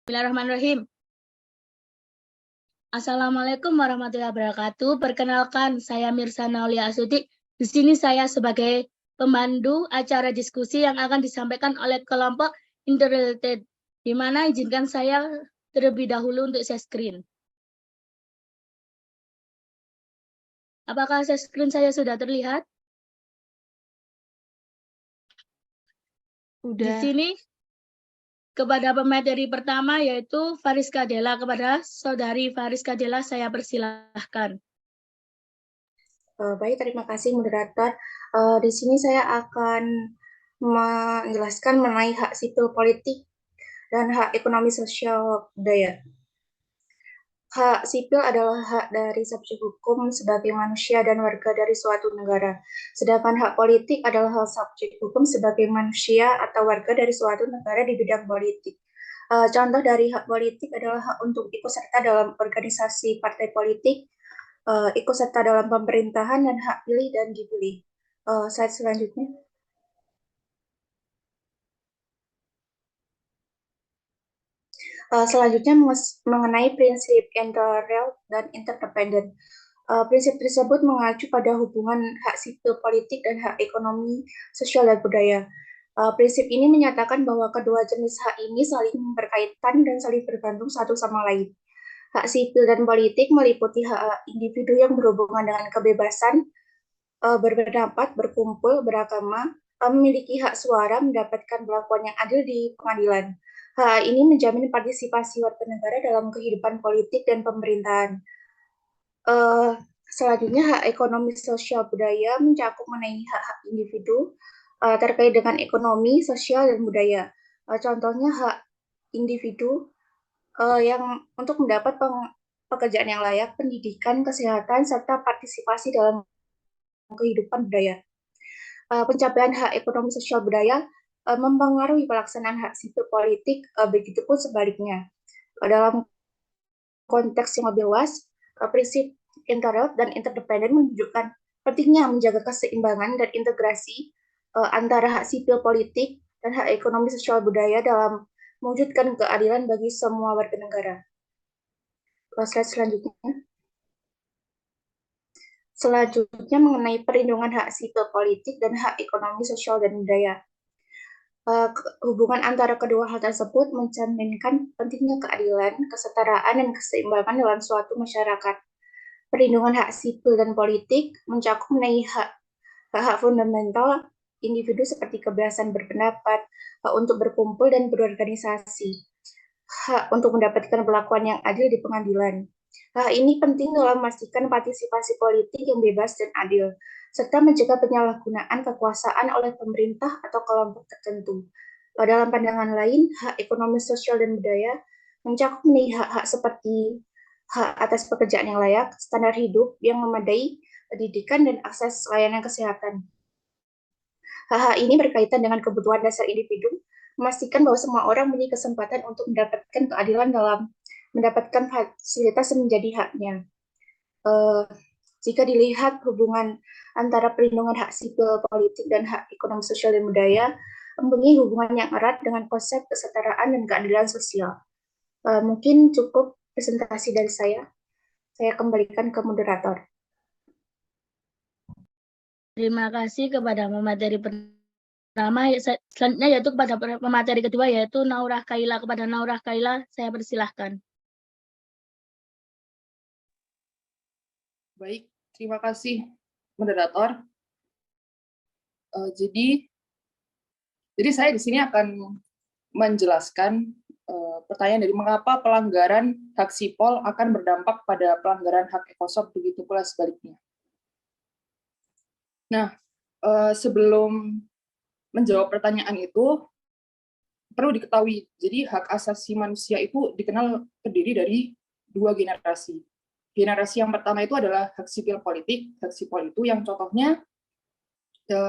Bismillahirrahmanirrahim. Assalamualaikum warahmatullahi wabarakatuh. Perkenalkan, saya Mirsa Naulia Asuti. Di sini saya sebagai pemandu acara diskusi yang akan disampaikan oleh kelompok Interrelated, di mana izinkan saya terlebih dahulu untuk share screen. Apakah share screen saya sudah terlihat? Di Udah. sini kepada pemateri pertama yaitu Fariska Della. Kepada Saudari Fariska Della saya persilahkan. Baik, terima kasih moderator. Di sini saya akan menjelaskan mengenai hak sipil politik dan hak ekonomi sosial budaya. Hak sipil adalah hak dari subjek hukum sebagai manusia dan warga dari suatu negara. Sedangkan hak politik adalah hak subjek hukum sebagai manusia atau warga dari suatu negara di bidang politik. Contoh dari hak politik adalah hak untuk ikut serta dalam organisasi partai politik, ikut serta dalam pemerintahan, dan hak pilih dan dipilih. Slide selanjutnya. Selanjutnya mengenai prinsip inter-rel dan interdependen. Prinsip tersebut mengacu pada hubungan hak sipil politik dan hak ekonomi, sosial, dan budaya. Prinsip ini menyatakan bahwa kedua jenis hak ini saling berkaitan dan saling bergantung satu sama lain. Hak sipil dan politik meliputi hak individu yang berhubungan dengan kebebasan berpendapat, berkumpul, beragama, memiliki hak suara, mendapatkan perlakuan yang adil di pengadilan. Hak ini menjamin partisipasi warga negara dalam kehidupan politik dan pemerintahan. Selanjutnya, hak ekonomi sosial budaya mencakup mengenai hak-hak individu terkait dengan ekonomi, sosial, dan budaya. Contohnya hak individu yang untuk mendapat pekerjaan yang layak, pendidikan, kesehatan, serta partisipasi dalam kehidupan budaya. Pencapaian hak ekonomi sosial budaya mempengaruhi pelaksanaan hak sipil politik, begitupun sebaliknya. Dalam konteks yang lebih luas, prinsip interrel dan interdependen menunjukkan pentingnya menjaga keseimbangan dan integrasi antara hak sipil politik dan hak ekonomi sosial budaya dalam mewujudkan keadilan bagi semua warga negara. Slide selanjutnya. Selanjutnya mengenai perlindungan hak sipil politik dan hak ekonomi sosial dan budaya. Hubungan antara kedua hal tersebut mencerminkan pentingnya keadilan, kesetaraan, dan keseimbangan dalam suatu masyarakat. Perlindungan hak sipil dan politik mencakup mengenai hak fundamental individu seperti kebebasan berpendapat, hak untuk berkumpul dan berorganisasi, hak untuk mendapatkan perlakuan yang adil di pengadilan. Hak ini penting dalam memastikan partisipasi politik yang bebas dan adil, serta mencegah penyalahgunaan kekuasaan oleh pemerintah atau kelompok tertentu. Dalam pandangan lain, hak ekonomi sosial dan budaya mencakup hak-hak seperti hak atas pekerjaan yang layak, standar hidup yang memadai, pendidikan, dan akses layanan kesehatan. Hak-hak ini berkaitan dengan kebutuhan dasar individu, memastikan bahwa semua orang memiliki kesempatan untuk mendapatkan keadilan dalam mendapatkan fasilitas yang menjadi haknya. Jika dilihat hubungan antara perlindungan hak sipil politik dan hak ekonomi sosial dan budaya, mempunyai hubungan yang erat dengan konsep kesetaraan dan keadilan sosial. Mungkin cukup presentasi dari saya. Saya kembalikan ke moderator. Terima kasih kepada pemateri pertama. Selanjutnya yaitu kepada pemateri kedua yaitu Naurah Kaila. Kepada Naurah Kaila saya persilahkan. Baik, terima kasih moderator. Jadi saya di sini akan menjelaskan pertanyaan dari mengapa pelanggaran hak sipol akan berdampak pada pelanggaran hak ekosop, begitu pula sebaliknya. Nah, sebelum menjawab pertanyaan itu, perlu diketahui, jadi hak asasi manusia itu dikenal terdiri dari dua generasi. Generasi yang pertama itu adalah hak sipil politik. Hak sipil itu yang contohnya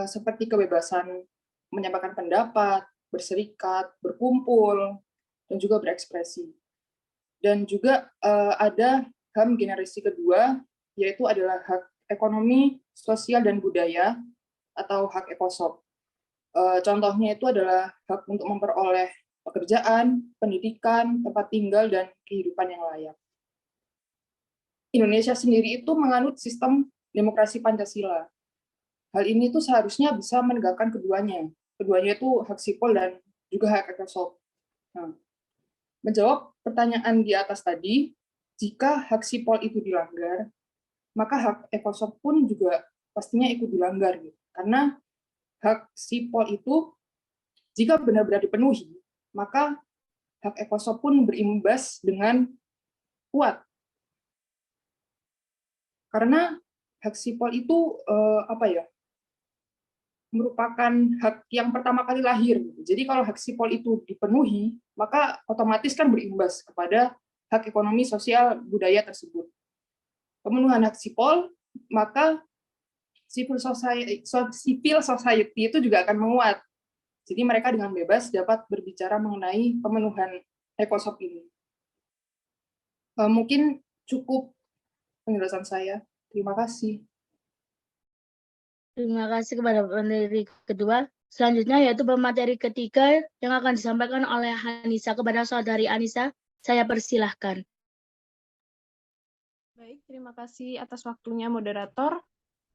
seperti kebebasan menyampaikan pendapat, berserikat, berkumpul, dan juga berekspresi. Dan juga ada HAM generasi kedua, yaitu adalah hak ekonomi, sosial, dan budaya, atau hak ekosop. Contohnya itu adalah hak untuk memperoleh pekerjaan, pendidikan, tempat tinggal, dan kehidupan yang layak. Indonesia sendiri itu menganut sistem demokrasi Pancasila. Hal ini tuh seharusnya bisa menegakkan keduanya. Keduanya itu hak sipil dan juga hak ekosop. Nah, menjawab pertanyaan di atas tadi, jika hak sipil itu dilanggar, maka hak ekosop pun juga pastinya ikut dilanggar. Gitu. Karena hak sipil itu jika benar-benar dipenuhi, maka hak ekosop pun berimbas dengan kuat. Karena hak sipil itu merupakan hak yang pertama kali lahir. Jadi kalau hak sipil itu dipenuhi, maka otomatis kan berimbas kepada hak ekonomi, sosial, budaya tersebut. Pemenuhan hak sipil, maka civil society itu juga akan menguat. Jadi mereka dengan bebas dapat berbicara mengenai pemenuhan ekosop ini. Mungkin cukup penjelasan saya. Terima kasih. Terima kasih kepada pemateri kedua. Selanjutnya yaitu pemateri ketiga yang akan disampaikan oleh Hanisa kepada saudari Anissa. Saya persilahkan. Baik, terima kasih atas waktunya moderator.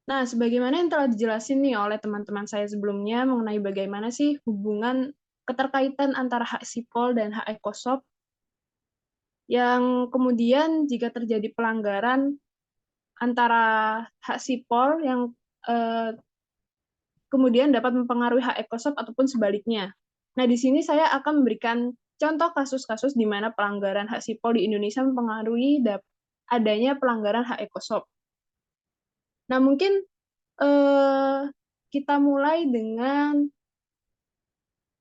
Nah, sebagaimana yang telah dijelasin nih oleh teman-teman saya sebelumnya mengenai bagaimana sih hubungan keterkaitan antara hak sipil dan hak ekosop, yang kemudian jika terjadi pelanggaran antara hak sipil yang kemudian dapat mempengaruhi hak ekosop ataupun sebaliknya. Nah, di sini saya akan memberikan contoh kasus-kasus di mana pelanggaran hak sipil di Indonesia mempengaruhi adanya pelanggaran hak ekosop. Nah, mungkin kita mulai dengan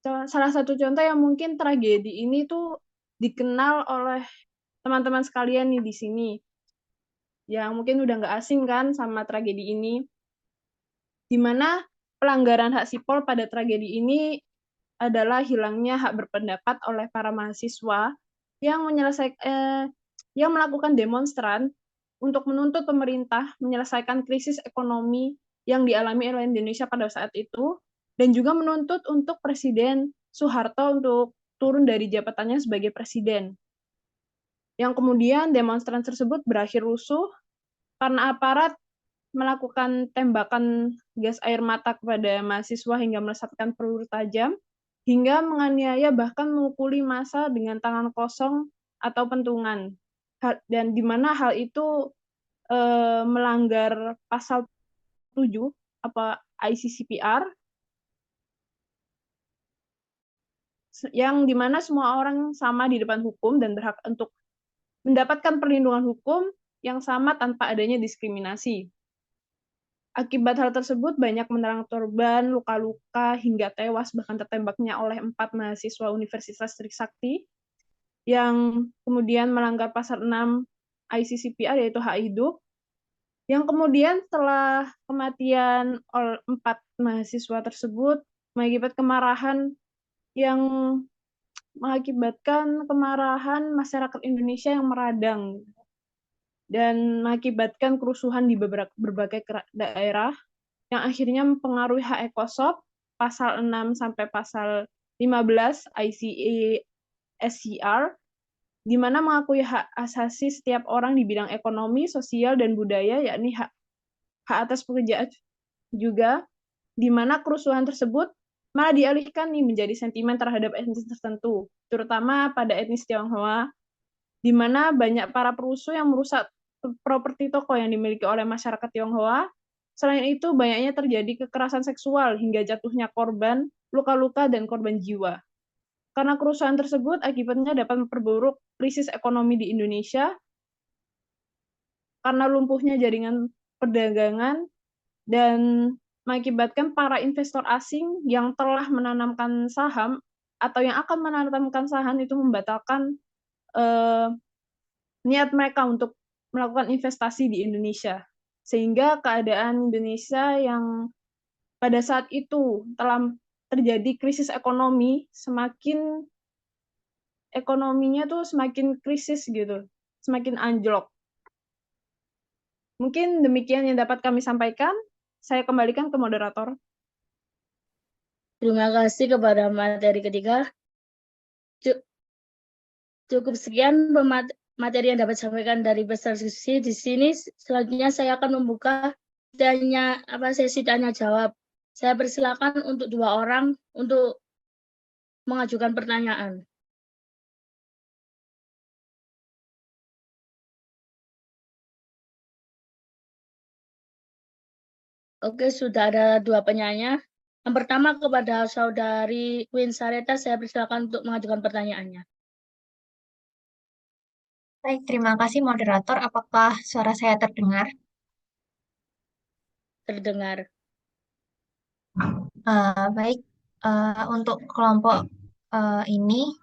salah satu contoh yang mungkin tragedi ini tuh dikenal oleh teman-teman sekalian nih di sini, yang mungkin udah nggak asing kan sama tragedi ini, di mana pelanggaran hak sipil pada tragedi ini adalah hilangnya hak berpendapat oleh para mahasiswa yang yang melakukan demonstran untuk menuntut pemerintah menyelesaikan krisis ekonomi yang dialami oleh Indonesia pada saat itu, dan juga menuntut untuk Presiden Soeharto untuk turun dari jabatannya sebagai presiden. Yang kemudian demonstran tersebut berakhir rusuh karena aparat melakukan tembakan gas air mata kepada mahasiswa hingga melesatkan peluru tajam, hingga menganiaya bahkan memukuli massa dengan tangan kosong atau pentungan. Dan di mana hal itu melanggar pasal 7 ICCPR, yang di mana semua orang sama di depan hukum dan berhak untuk mendapatkan perlindungan hukum yang sama tanpa adanya diskriminasi. Akibat hal tersebut, banyak menelan korban, luka-luka, hingga tewas, bahkan tertembaknya oleh 4 mahasiswa Universitas Trisakti, yang kemudian melanggar pasal 6 ICCPR, yaitu hak hidup, yang kemudian setelah kematian 4 mahasiswa tersebut, mengakibatkan kemarahan masyarakat Indonesia yang meradang, dan mengakibatkan kerusuhan di berbagai daerah, yang akhirnya mempengaruhi hak ekosop, pasal 6 sampai pasal 15 ICE-SCR, di mana mengakui hak asasi setiap orang di bidang ekonomi, sosial, dan budaya, yakni hak atas pekerjaan juga, di mana kerusuhan tersebut malah dialihkan nih menjadi sentimen terhadap etnis tertentu, terutama pada etnis Tionghoa, di mana banyak para perusuh yang merusak properti toko yang dimiliki oleh masyarakat Tionghoa. Selain itu, banyaknya terjadi kekerasan seksual hingga jatuhnya korban, luka-luka, dan korban jiwa. Karena kerusuhan tersebut, akibatnya dapat memperburuk krisis ekonomi di Indonesia, karena lumpuhnya jaringan perdagangan, dan mengakibatkan para investor asing yang telah menanamkan saham atau yang akan menanamkan saham itu membatalkan niat mereka untuk melakukan investasi di Indonesia. Sehingga keadaan Indonesia yang pada saat itu telah terjadi krisis ekonomi, ekonominya tuh semakin krisis gitu, semakin anjlok. Mungkin demikian yang dapat kami sampaikan. Saya kembalikan ke moderator. Terima kasih kepada materi ketiga. Cu- Cukup sekian materi yang dapat disampaikan dari peserta diskusi di sini. Selanjutnya saya akan membuka sesi tanya jawab. Saya persilakan untuk 2 orang untuk mengajukan pertanyaan. Oke, sudah ada 2 penanya. Yang pertama kepada Saudari Queen Sareta, saya persilakan untuk mengajukan pertanyaannya. Baik, terima kasih moderator. Apakah suara saya terdengar? Terdengar. Baik, untuk kelompok ini,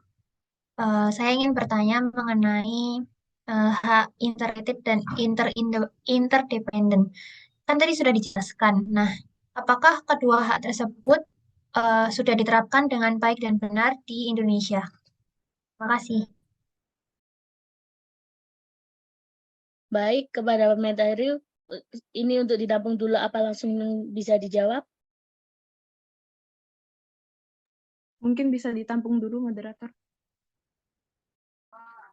saya ingin bertanya mengenai hak interrelated dan interdependen. Kan tadi sudah dijelaskan. Nah, apakah kedua hak tersebut sudah diterapkan dengan baik dan benar di Indonesia? Terima kasih. Baik, kepada pemateri, ini untuk ditampung dulu apa langsung bisa dijawab? Mungkin bisa ditampung dulu, moderator.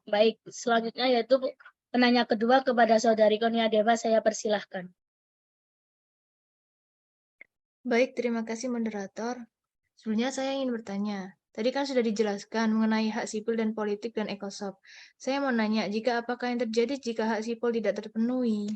Baik, selanjutnya yaitu penanya kedua kepada Saudari Konia Deva, saya persilahkan. Baik, terima kasih moderator. Sebelumnya saya ingin bertanya. Tadi kan sudah dijelaskan mengenai hak sipil dan politik dan ekosop. Saya mau nanya, apakah yang terjadi jika hak sipil tidak terpenuhi?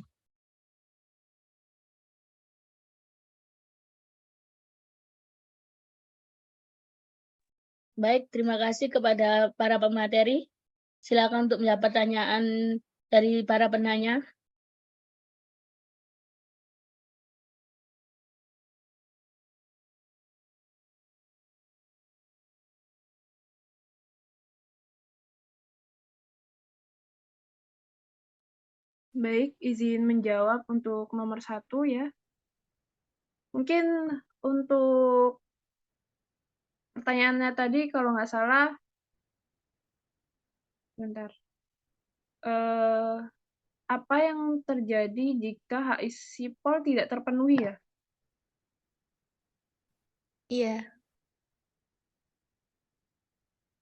Baik, terima kasih kepada para pemateri. Silakan untuk menjawab pertanyaan dari para penanya. Baik, izin menjawab untuk nomor 1 ya. Mungkin untuk pertanyaannya tadi kalau nggak salah, bentar. Apa yang terjadi jika hak sipil tidak terpenuhi ya? Iya,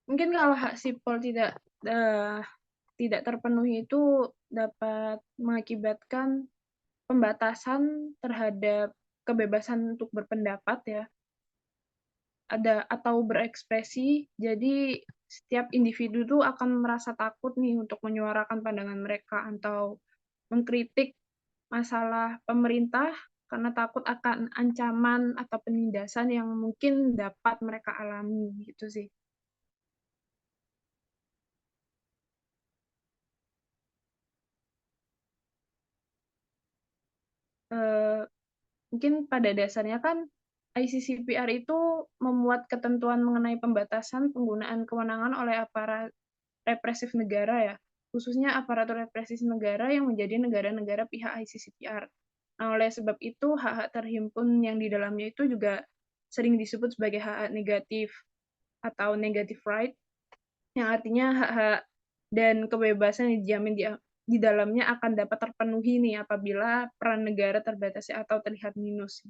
Mungkin kalau hak sipil tidak terpenuhi itu dapat mengakibatkan pembatasan terhadap kebebasan untuk berpendapat ya, atau berekspresi. Jadi setiap individu tuh akan merasa takut nih untuk menyuarakan pandangan mereka atau mengkritik masalah pemerintah karena takut akan ancaman atau penindasan yang mungkin dapat mereka alami gitu sih. Mungkin pada dasarnya kan ICCPR itu memuat ketentuan mengenai pembatasan penggunaan kewenangan oleh aparat represif negara ya, khususnya aparatur represif negara yang menjadi negara-negara pihak ICCPR. Nah, oleh sebab itu hak-hak terhimpun yang di dalamnya itu juga sering disebut sebagai hak-hak negatif atau negative right, yang artinya hak-hak dan kebebasan yang dijamin di dalamnya akan dapat terpenuhi nih apabila peran negara terbatasi atau terlihat minus.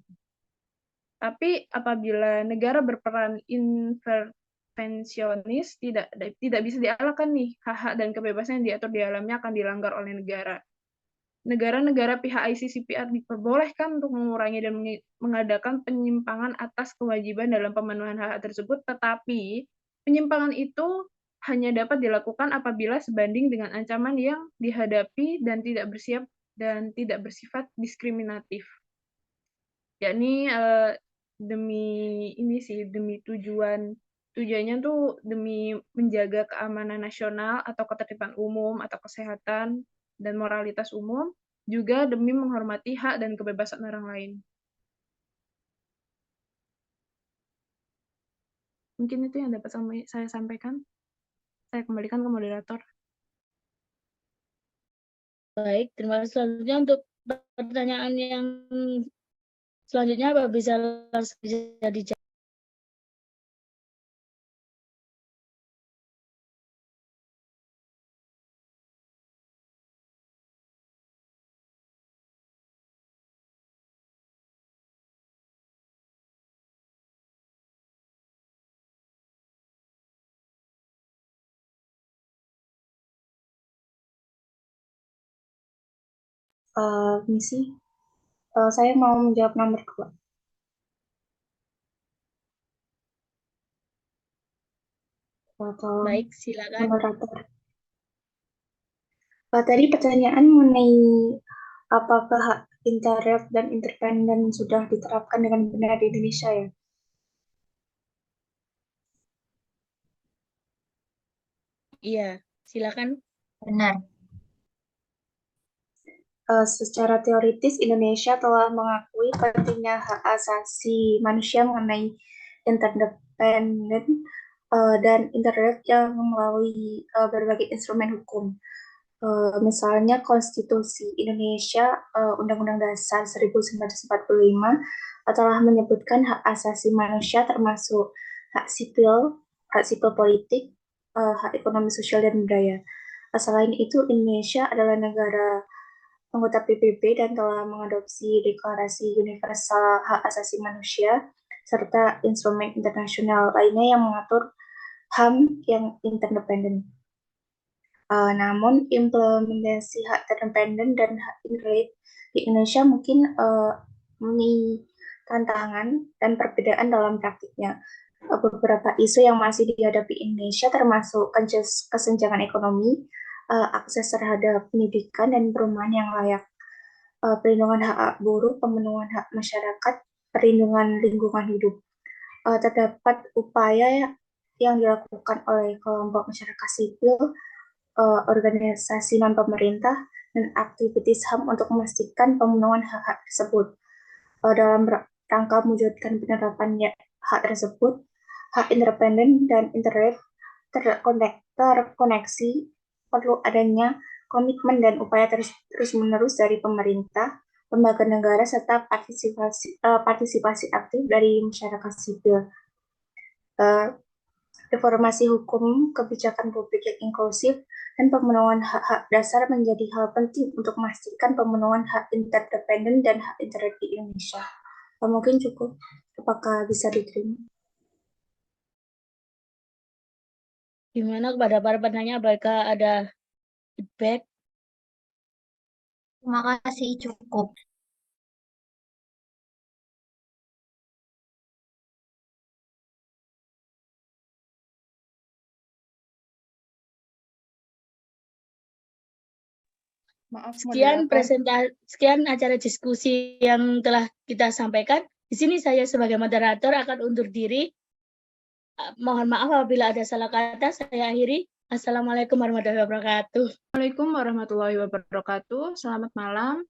Tapi apabila negara berperan intervensionis, tidak bisa dielakkan nih hak-hak dan kebebasan yang diatur di dalamnya akan dilanggar oleh negara. Negara-negara pihak ICCPR diperbolehkan untuk mengurangi dan mengadakan penyimpangan atas kewajiban dalam pemenuhan hak tersebut, tetapi penyimpangan itu hanya dapat dilakukan apabila sebanding dengan ancaman yang dihadapi dan tidak bersifat diskriminatif. Yakni demi tujuannya tuh demi menjaga keamanan nasional atau ketertiban umum atau kesehatan dan moralitas umum, juga demi menghormati hak dan kebebasan orang lain. Mungkin itu yang dapat saya sampaikan. Saya kembalikan ke moderator. Baik, terima kasih. Selanjutnya untuk pertanyaan yang selanjutnya apa bisa dijawab? Misi, saya mau menjawab nomor 2. Tolong Baik, silakan. moderator. Tadi pertanyaan mengenai apakah hak internet dan independen sudah diterapkan dengan benar di Indonesia ya? Iya, silakan. Benar. Secara teoritis Indonesia telah mengakui pentingnya hak asasi manusia mengenai interdependen dan internet yang melalui berbagai instrumen hukum. Misalnya Konstitusi Indonesia, Undang-Undang Dasar 1945 telah menyebutkan hak asasi manusia termasuk hak sipil politik, hak ekonomi sosial dan budaya. Selain itu, Indonesia adalah negara anggota PBB dan telah mengadopsi Deklarasi Universal Hak Asasi Manusia serta instrumen internasional lainnya yang mengatur HAM yang interdependen. Namun implementasi hak independen dan hak internet di Indonesia mungkin memiliki tantangan dan perbedaan dalam praktiknya. Beberapa isu yang masih dihadapi Indonesia termasuk kesenjangan ekonomi, akses terhadap pendidikan dan perumahan yang layak, perlindungan hak buruh, pemenuhan hak masyarakat, perlindungan lingkungan hidup. Terdapat upaya yang dilakukan oleh kelompok masyarakat sipil, organisasi non-pemerintah, dan aktivitas HAM untuk memastikan pemenuhan hak-hak tersebut. Dalam rangka mewujudkan penerapan hak tersebut, hak independen dan internet terkoneksi, perlu adanya komitmen dan upaya terus-menerus dari pemerintah, lembaga negara, serta partisipasi aktif dari masyarakat sipil. Reformasi hukum, kebijakan publik yang inklusif, dan pemenuhan hak-hak dasar menjadi hal penting untuk memastikan pemenuhan hak interdependen dan hak internet di Indonesia. Mungkin cukup. Apakah bisa diterima? Gimana kepada para penanya, apakah ada feedback? Terima kasih, cukup. Maaf, Sekian moderator. sekian acara diskusi yang telah kita sampaikan. Di sini saya sebagai moderator akan undur diri. Mohon maaf apabila ada salah kata. Saya akhiri. Assalamualaikum warahmatullahi wabarakatuh. Assalamualaikum warahmatullahi wabarakatuh. Selamat malam.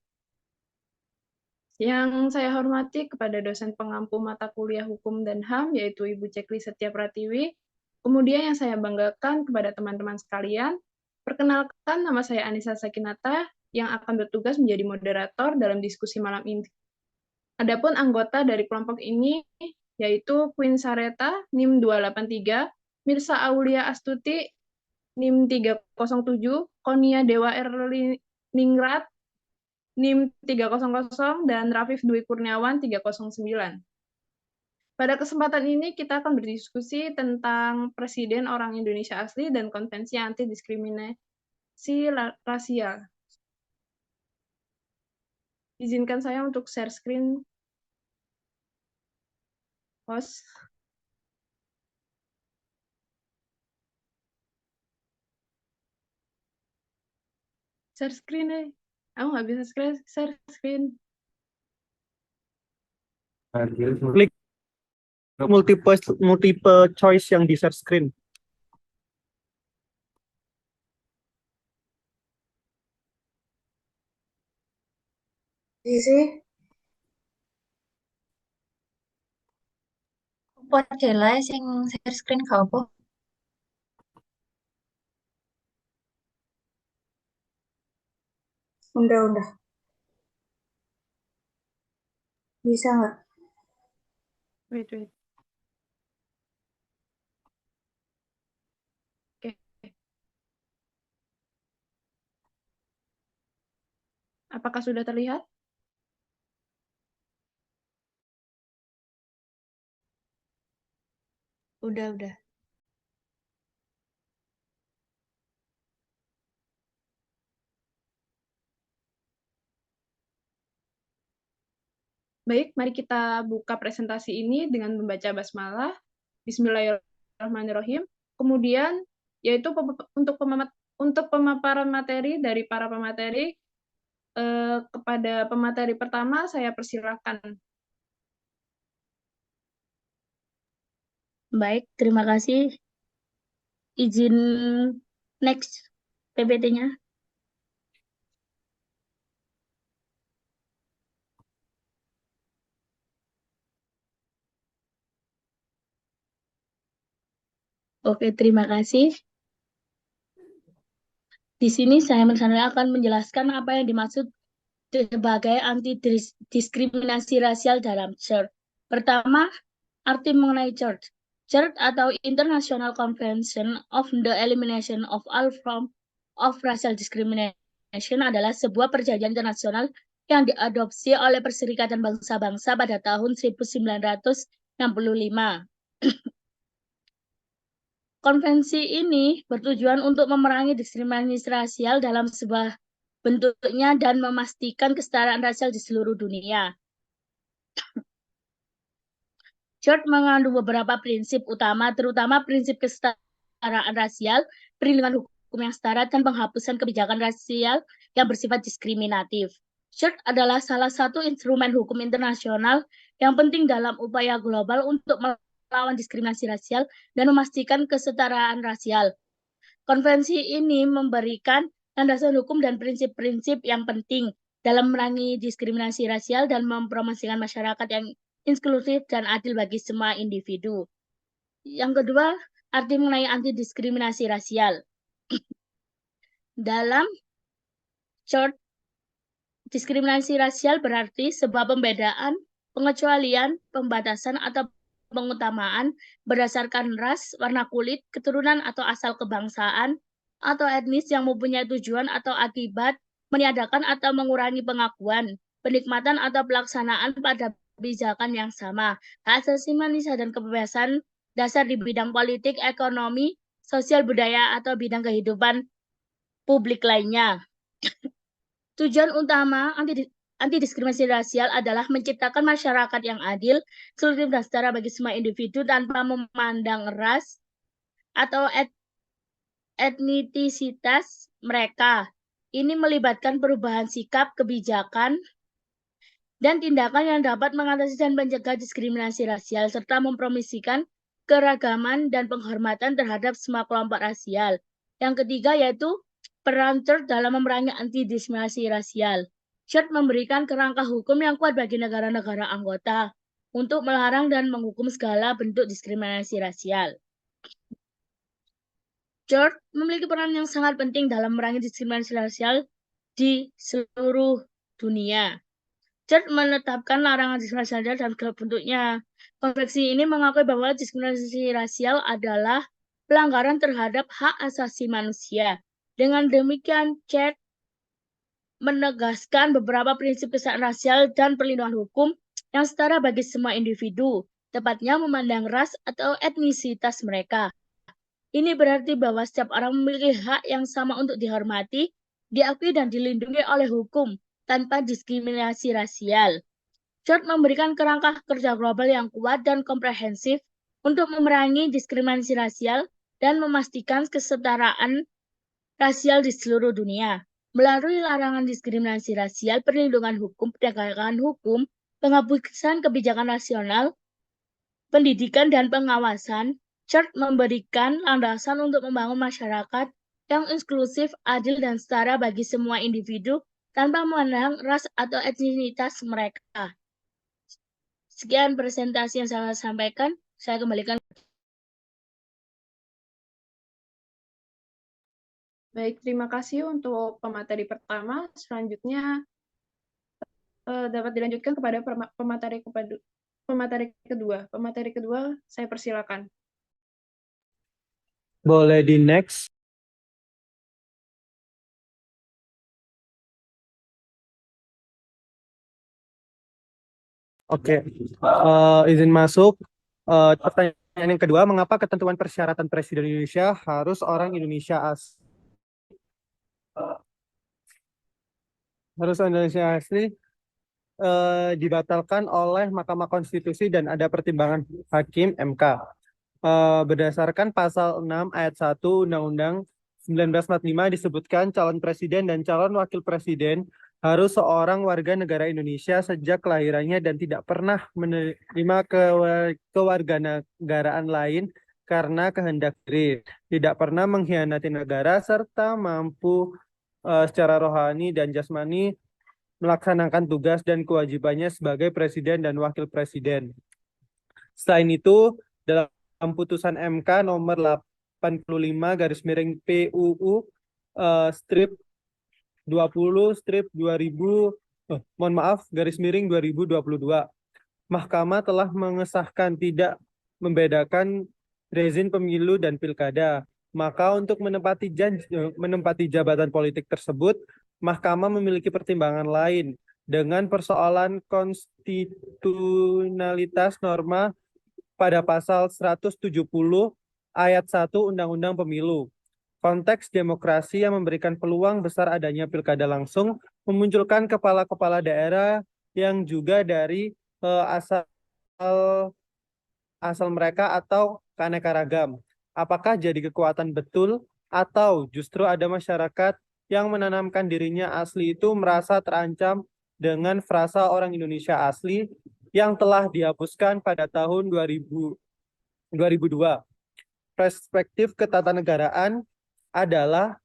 Yang saya hormati kepada dosen pengampu mata kuliah Hukum dan HAM, yaitu Ibu Cekli Setia Pratiwi. Kemudian yang saya banggakan kepada teman-teman sekalian, perkenalkan nama saya Anissa Sakinata, yang akan bertugas menjadi moderator dalam diskusi malam ini. Adapun anggota dari kelompok ini, yaitu Queen Sareta, NIM 283, Mirsa Aulia Astuti, NIM 307, Konia Dewa Erlingrat, NIM 300, dan Rafif Dwi Kurniawan 309. Pada kesempatan ini kita akan berdiskusi tentang Presiden Orang Indonesia Asli dan Konvensi Anti-Diskriminasi Rasial. Izinkan saya untuk share screen, host. Share screen deh. Aku nggak bisa share screen. Klik multiple choice yang di share screen. Sih. Buat jelas yang share screen gak apa? Udah. Bisa nggak? Wait. Oke. Apakah sudah terlihat? Udah. Baik, mari kita buka presentasi ini dengan membaca basmalah. Bismillahirrahmanirrahim. Kemudian, yaitu untuk pemaparan materi dari para pemateri, kepada pemateri pertama, saya persilakan. Baik, terima kasih. Izin next PPT-nya. Oke, terima kasih. Di sini saya akan menjelaskan apa yang dimaksud sebagai anti-diskriminasi rasial dalam CHRT. Pertama, arti mengenai CHRT. CHRT atau International Convention of the Elimination of All Forms of Racial Discrimination adalah sebuah perjanjian internasional yang diadopsi oleh Perserikatan Bangsa-Bangsa pada tahun 1965. Konvensi ini bertujuan untuk memerangi diskriminasi rasial dalam sebuah bentuknya dan memastikan kesetaraan rasial di seluruh dunia. CHRT mengandung beberapa prinsip utama, terutama prinsip kesetaraan rasial, perlindungan hukum yang setara, dan penghapusan kebijakan rasial yang bersifat diskriminatif. CHRT adalah salah satu instrumen hukum internasional yang penting dalam upaya global untuk melawan diskriminasi rasial dan memastikan kesetaraan rasial. Konvensi ini memberikan landasan hukum dan prinsip-prinsip yang penting dalam memerangi diskriminasi rasial dan mempromosikan masyarakat yang inklusif dan adil bagi semua individu. Yang kedua, arti mengenai anti-diskriminasi rasial. Dalam CHRT, diskriminasi rasial berarti sebuah pembedaan, pengecualian, pembatasan, atau pengutamaan berdasarkan ras, warna kulit, keturunan atau asal kebangsaan, atau etnis yang mempunyai tujuan atau akibat meniadakan atau mengurangi pengakuan, penikmatan atau pelaksanaan pada kebijakan yang sama, hak asasi manusia dan kebebasan dasar di bidang politik, ekonomi, sosial, budaya, atau bidang kehidupan publik lainnya. Tujuan utama anti-diskriminasi rasial adalah menciptakan masyarakat yang adil, inklusif dan setara bagi semua individu tanpa memandang ras atau etnisitas mereka. Ini melibatkan perubahan sikap, kebijakan, dan tindakan yang dapat mengatasi dan mencegah diskriminasi rasial, serta mempromosikan keragaman dan penghormatan terhadap semua kelompok rasial. Yang ketiga yaitu peran CHRT dalam memerangi anti-diskriminasi rasial. CHRT memberikan kerangka hukum yang kuat bagi negara-negara anggota untuk melarang dan menghukum segala bentuk diskriminasi rasial. CHRT memiliki peran yang sangat penting dalam memerangi diskriminasi rasial di seluruh dunia. CHRT menetapkan larangan diskriminasi rasial dan segala bentuknya. Konvensi ini mengakui bahwa diskriminasi rasial adalah pelanggaran terhadap hak asasi manusia. Dengan demikian, CHRT menegaskan beberapa prinsip kesetaraan rasial dan perlindungan hukum yang setara bagi semua individu, tepatnya memandang ras atau etnisitas mereka. Ini berarti bahwa setiap orang memiliki hak yang sama untuk dihormati, diakui, dan dilindungi oleh hukum tanpa diskriminasi rasial. CHRT memberikan kerangka kerja global yang kuat dan komprehensif untuk memerangi diskriminasi rasial dan memastikan kesetaraan rasial di seluruh dunia. Melalui larangan diskriminasi rasial, perlindungan hukum, penegakan hukum, penghapusan kebijakan nasional, pendidikan, dan pengawasan, CHRT memberikan landasan untuk membangun masyarakat yang inklusif, adil, dan setara bagi semua individu tanpa memandang ras atau etnisitas mereka. Sekian presentasi yang saya sampaikan. Saya kembalikan. Baik, terima kasih untuk pemateri pertama. Selanjutnya dapat dilanjutkan kepada pemateri kedua. Pemateri kedua, saya persilakan. Boleh di next. Oke, izin masuk. Pertanyaan yang kedua, mengapa ketentuan persyaratan Presiden Indonesia harus orang Indonesia asli? Harus Indonesia asli? dibatalkan oleh Mahkamah Konstitusi dan ada pertimbangan Hakim MK. Berdasarkan pasal 6 ayat 1 Undang-Undang 1945 disebutkan calon presiden dan calon wakil presiden harus seorang warga negara Indonesia sejak kelahirannya dan tidak pernah menerima kewarganegaraan lain karena kehendak diri, tidak pernah mengkhianati negara, serta mampu secara rohani dan jasmani melaksanakan tugas dan kewajibannya sebagai presiden dan wakil presiden. Selain itu, dalam putusan MK nomor 85 garis miring PUU strip 20 strip 2000 garis miring 2022. Mahkamah telah mengesahkan tidak membedakan rezim pemilu dan pilkada. Maka untuk menempati jabatan politik tersebut, Mahkamah memiliki pertimbangan lain dengan persoalan konstitusionalitas norma pada pasal 170 ayat 1 Undang-Undang Pemilu. Konteks demokrasi yang memberikan peluang besar adanya pilkada langsung memunculkan kepala-kepala daerah yang juga dari asal mereka atau keanekaragam. Apakah jadi kekuatan betul atau justru ada masyarakat yang menanamkan dirinya asli itu merasa terancam dengan frasa orang Indonesia asli yang telah dihapuskan pada tahun 2002. Perspektif ketatanegaraan adalah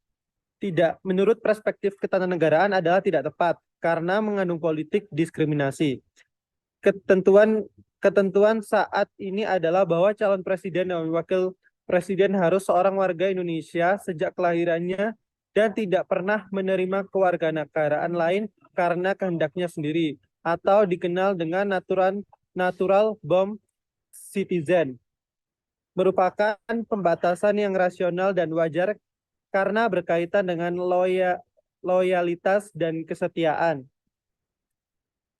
menurut perspektif ketatanegaraan adalah tidak tepat karena mengandung politik diskriminasi. Ketentuan saat ini adalah bahwa calon presiden dan wakil presiden harus seorang warga Indonesia sejak kelahirannya dan tidak pernah menerima kewarganegaraan lain karena kehendaknya sendiri atau dikenal dengan natural born citizen, merupakan pembatasan yang rasional dan wajar karena berkaitan dengan loyalitas dan kesetiaan.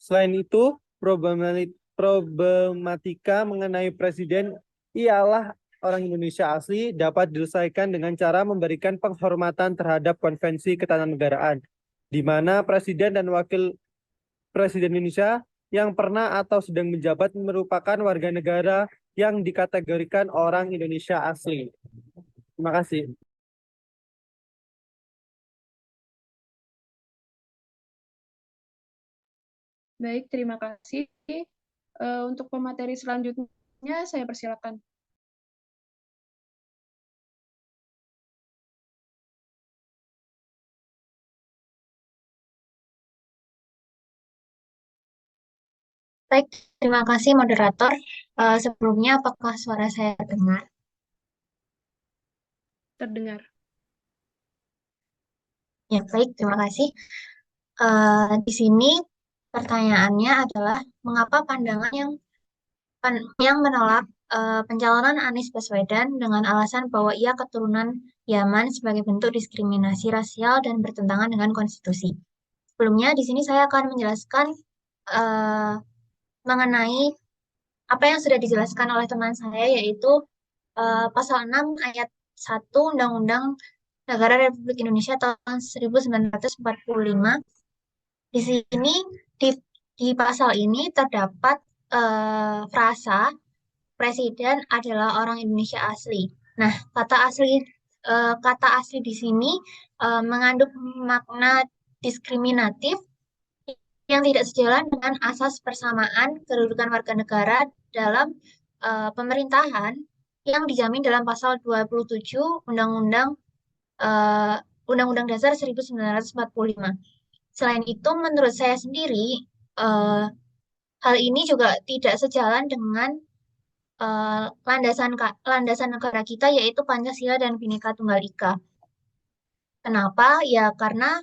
Selain itu, problematika mengenai presiden ialah orang Indonesia asli dapat diselesaikan dengan cara memberikan penghormatan terhadap konvensi ketatanegaraan, di mana presiden dan wakil presiden Indonesia yang pernah atau sedang menjabat merupakan warga negara yang dikategorikan orang Indonesia asli. Terima kasih. Baik, terima kasih. Untuk pemateri selanjutnya, saya persilakan. Baik, terima kasih moderator. Sebelumnya, apakah suara saya terdengar? Terdengar. Ya, baik, terima kasih. Di sini pertanyaannya adalah mengapa pandangan yang menolak pencalonan Anies Baswedan dengan alasan bahwa ia keturunan Yaman sebagai bentuk diskriminasi rasial dan bertentangan dengan konstitusi. Sebelumnya, di sini saya akan menjelaskan mengenai apa yang sudah dijelaskan oleh teman saya, yaitu pasal 6 ayat 1 Undang-Undang Negara Republik Indonesia tahun 1945. Di sini, di pasal ini terdapat frasa presiden adalah orang Indonesia asli. Nah, kata asli di sini mengandung makna diskriminatif yang tidak sejalan dengan asas persamaan kedudukan warga negara dalam pemerintahan yang dijamin dalam pasal 27 Undang-Undang Dasar 1945. Selain itu, menurut saya sendiri, hal ini juga tidak sejalan dengan landasan negara kita, yaitu Pancasila dan Bhinneka Tunggal Ika. Kenapa? Ya karena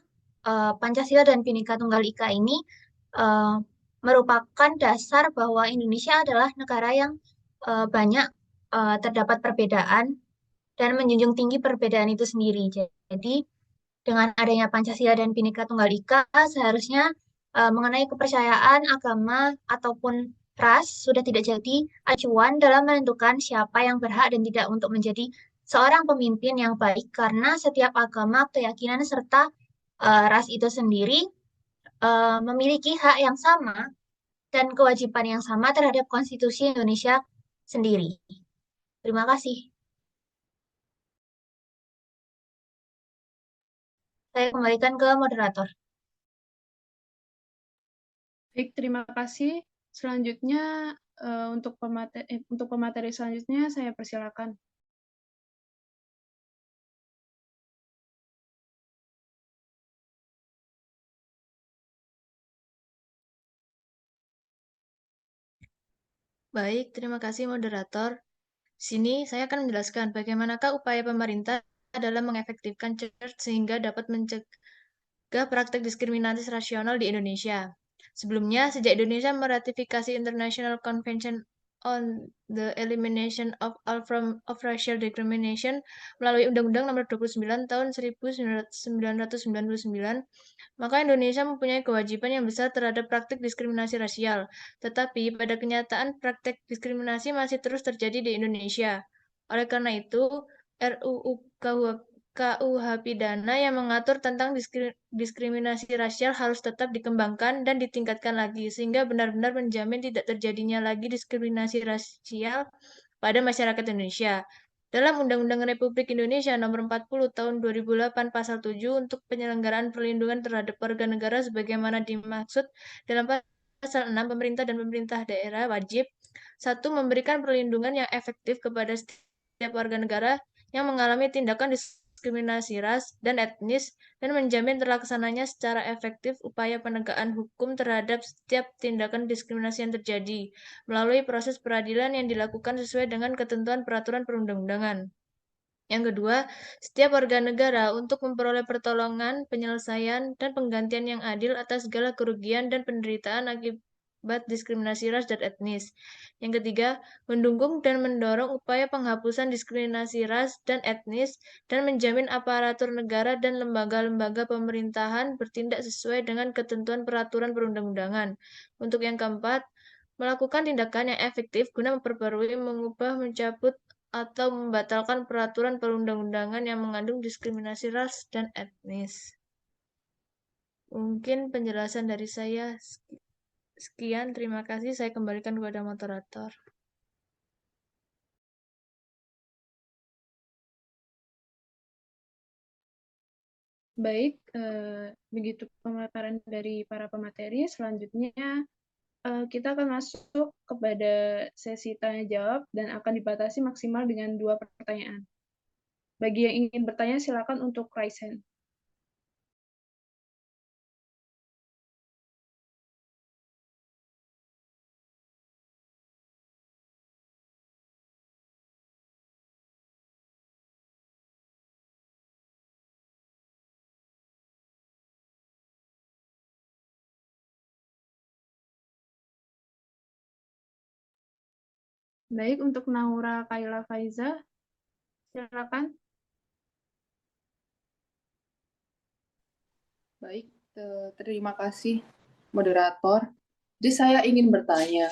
Pancasila dan Bhinneka Tunggal Ika ini merupakan dasar bahwa Indonesia adalah negara yang banyak terdapat perbedaan dan menjunjung tinggi perbedaan itu sendiri. Jadi dengan adanya Pancasila dan Bhinneka Tunggal Ika, seharusnya mengenai kepercayaan agama ataupun ras sudah tidak jadi acuan dalam menentukan siapa yang berhak dan tidak untuk menjadi seorang pemimpin yang baik, karena setiap agama, keyakinan, serta ras itu sendiri memiliki hak yang sama dan kewajiban yang sama terhadap konstitusi Indonesia sendiri. Terima kasih. Saya kembalikan ke moderator. Baik, terima kasih. Selanjutnya untuk pemateri selanjutnya saya persilakan. Baik, terima kasih moderator. Sini saya akan menjelaskan bagaimanakah upaya pemerintah dalam mengefektifkan CERT sehingga dapat mencegah praktek diskriminasi rasional di Indonesia. Sebelumnya, sejak Indonesia meratifikasi International Convention on the Elimination of All Forms of Racial Discrimination melalui Undang-Undang Nomor 29 Tahun 1999, maka Indonesia mempunyai kewajiban yang besar terhadap praktik diskriminasi rasial. Tetapi pada kenyataan praktik diskriminasi masih terus terjadi di Indonesia. Oleh karena itu, RUU KUH pidana yang mengatur tentang diskriminasi rasial harus tetap dikembangkan dan ditingkatkan lagi, sehingga benar-benar menjamin tidak terjadinya lagi diskriminasi rasial pada masyarakat Indonesia. Dalam Undang-Undang Republik Indonesia Nomor 40 Tahun 2008 Pasal 7 untuk penyelenggaraan perlindungan terhadap warga negara sebagaimana dimaksud dalam Pasal 6, pemerintah dan pemerintah daerah wajib: 1. Memberikan perlindungan yang efektif kepada setiap warga negara yang mengalami tindakan diskriminasi ras dan etnis dan menjamin terlaksananya secara efektif upaya penegakan hukum terhadap setiap tindakan diskriminasi yang terjadi melalui proses peradilan yang dilakukan sesuai dengan ketentuan peraturan perundang-undangan. Yang kedua, setiap warga negara untuk memperoleh pertolongan, penyelesaian, dan penggantian yang adil atas segala kerugian dan penderitaan akibat diskriminasi ras dan etnis. Yang ketiga, mendukung dan mendorong upaya penghapusan diskriminasi ras dan etnis dan menjamin aparatur negara dan lembaga-lembaga pemerintahan bertindak sesuai dengan ketentuan peraturan perundang-undangan. Untuk yang keempat, melakukan tindakan yang efektif guna memperbarui, mengubah, mencabut, atau membatalkan peraturan perundang-undangan yang mengandung diskriminasi ras dan etnis. Mungkin penjelasan dari saya sekian. Terima kasih. Saya kembalikan kepada moderator. Baik, begitu pemaparan dari para pemateri. Selanjutnya kita akan masuk kepada sesi tanya jawab dan akan dibatasi maksimal dengan 2 pertanyaan. Bagi yang ingin bertanya, silakan untuk raise hand. Baik, untuk Naura Kaila Faiza, silakan. Baik, terima kasih moderator. Jadi saya ingin bertanya,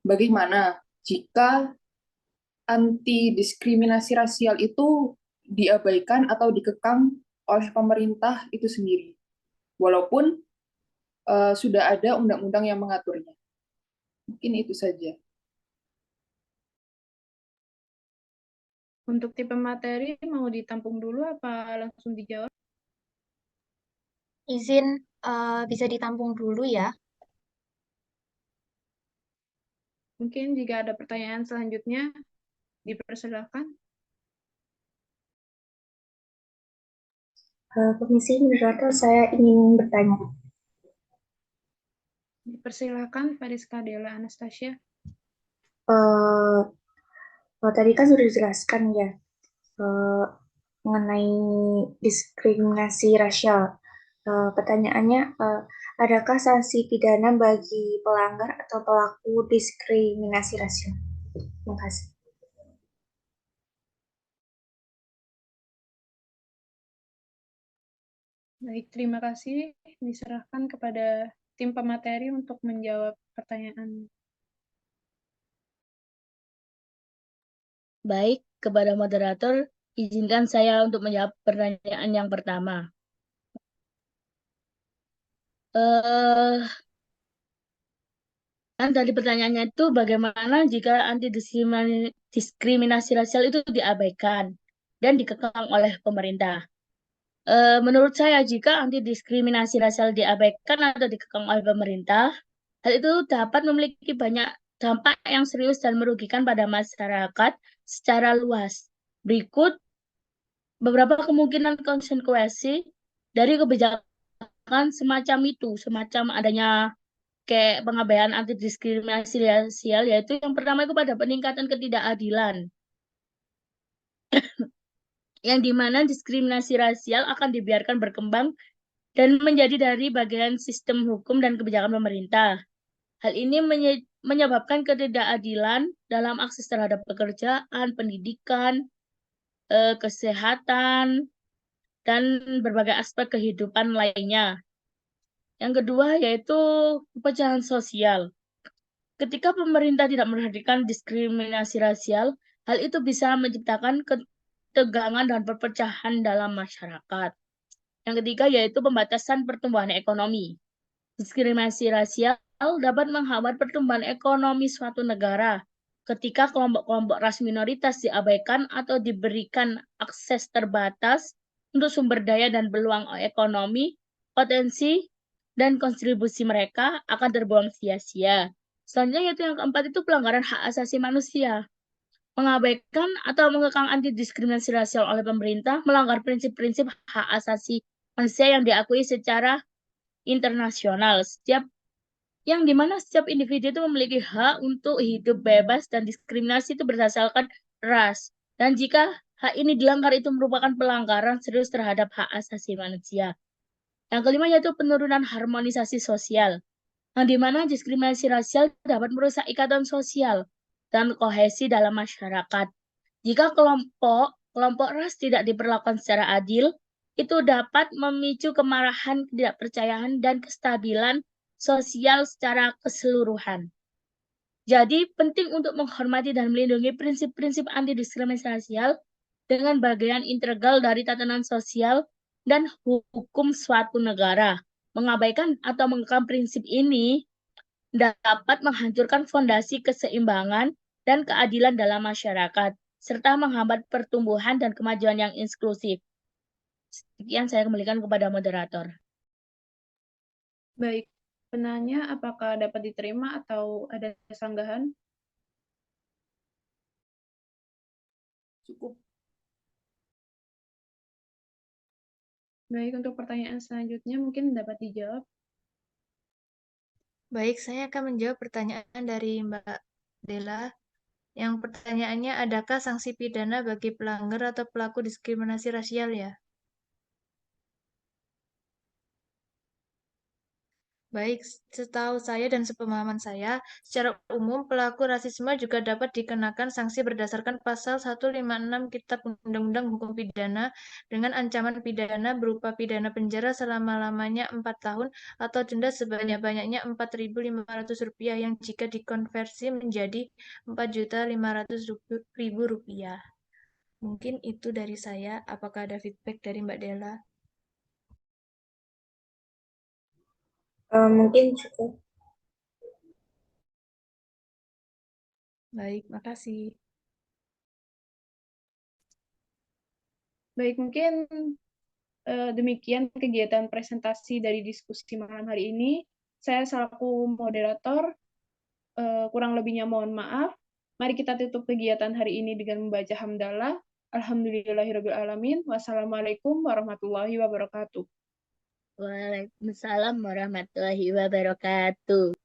bagaimana jika anti-diskriminasi rasial itu diabaikan atau dikekang oleh pemerintah itu sendiri, walaupun sudah ada undang-undang yang mengaturnya. Mungkin itu saja. Untuk tipe materi, mau ditampung dulu apa langsung dijawab? Izin bisa ditampung dulu ya. Mungkin jika ada pertanyaan selanjutnya, dipersilakan. Komisi moderator, saya ingin bertanya. Dipersilakan, Fariska Della Anastasia. Tadi kan sudah dijelaskan ya mengenai diskriminasi rasial. Pertanyaannya, adakah sanksi pidana bagi pelanggar atau pelaku diskriminasi rasial? Terima kasih. Baik, terima kasih. Diserahkan kepada tim pemateri untuk menjawab pertanyaan. Baik, kepada moderator, izinkan saya untuk menjawab pertanyaan yang pertama. Eh, kan tadi pertanyaannya itu bagaimana jika diskriminasi rasial itu diabaikan dan dikekang oleh pemerintah. Menurut saya jika anti diskriminasi rasial diabaikan atau dikekang oleh pemerintah, hal itu dapat memiliki banyak dampak yang serius dan merugikan pada masyarakat secara luas. Berikut beberapa kemungkinan konsekuensi dari kebijakan semacam itu, semacam adanya kayak pengabaian anti diskriminasi rasial, yaitu yang pertama itu pada peningkatan ketidakadilan, yang dimana diskriminasi rasial akan dibiarkan berkembang dan menjadi dari bagian sistem hukum dan kebijakan pemerintah. Hal ini menyebabkan ketidakadilan dalam akses terhadap pekerjaan, pendidikan, kesehatan, dan berbagai aspek kehidupan lainnya. Yang kedua yaitu pecahan sosial. Ketika pemerintah tidak memperhatikan diskriminasi rasial, hal itu bisa menciptakan ketegangan dan perpecahan dalam masyarakat. Yang ketiga yaitu pembatasan pertumbuhan ekonomi. Diskriminasi rasial dapat menghambat pertumbuhan ekonomi suatu negara ketika kelompok-kelompok ras minoritas diabaikan atau diberikan akses terbatas untuk sumber daya dan peluang ekonomi, potensi, dan kontribusi mereka akan terbuang sia-sia. Selanjutnya yaitu yang keempat itu pelanggaran hak asasi manusia. Mengabaikan atau mengekang anti diskriminasi rasial oleh pemerintah melanggar prinsip-prinsip hak asasi manusia yang diakui secara internasional. Yang dimana setiap individu itu memiliki hak untuk hidup bebas dan diskriminasi itu berdasarkan ras. Dan jika hak ini dilanggar itu merupakan pelanggaran serius terhadap hak asasi manusia. Yang kelima yaitu penurunan harmonisasi sosial, yang dimana diskriminasi rasial dapat merusak ikatan sosial dan kohesi dalam masyarakat. Jika kelompok ras tidak diperlakukan secara adil, itu dapat memicu kemarahan, ketidakpercayaan, dan kestabilan sosial secara keseluruhan. Jadi penting untuk menghormati dan melindungi prinsip-prinsip anti diskriminasi rasial dengan bagian integral dari tatanan sosial dan hukum suatu negara. Mengabaikan atau mengekang prinsip ini dapat menghancurkan fondasi keseimbangan dan keadilan dalam masyarakat, serta menghambat pertumbuhan dan kemajuan yang inklusif. Sekian saya kembalikan kepada moderator. Baik, penanya apakah dapat diterima atau ada sanggahan? Cukup. Baik, untuk pertanyaan selanjutnya mungkin dapat dijawab. Baik, saya akan menjawab pertanyaan dari Mbak Dela. Yang pertanyaannya, adakah sanksi pidana bagi pelanggar atau pelaku diskriminasi rasial ya? Baik, setahu saya dan sepemahaman saya, secara umum pelaku rasisme juga dapat dikenakan sanksi berdasarkan pasal 156 Kitab Undang-Undang Hukum Pidana dengan ancaman pidana berupa pidana penjara selama-lamanya 4 tahun atau denda sebanyak-banyaknya Rp4.500 yang jika dikonversi menjadi Rp4.500.000. Mungkin itu dari saya. Apakah ada feedback dari Mbak Dela? Mungkin cukup. Baik, makasih. Baik, mungkin demikian kegiatan presentasi dari diskusi malam hari ini. Saya selaku moderator, kurang lebihnya mohon maaf. Mari kita tutup kegiatan hari ini dengan membaca hamdalah. Alhamdulillahirrabbilalamin. Wassalamualaikum warahmatullahi wabarakatuh. Waalaikumsalam warahmatullahi wabarakatuh.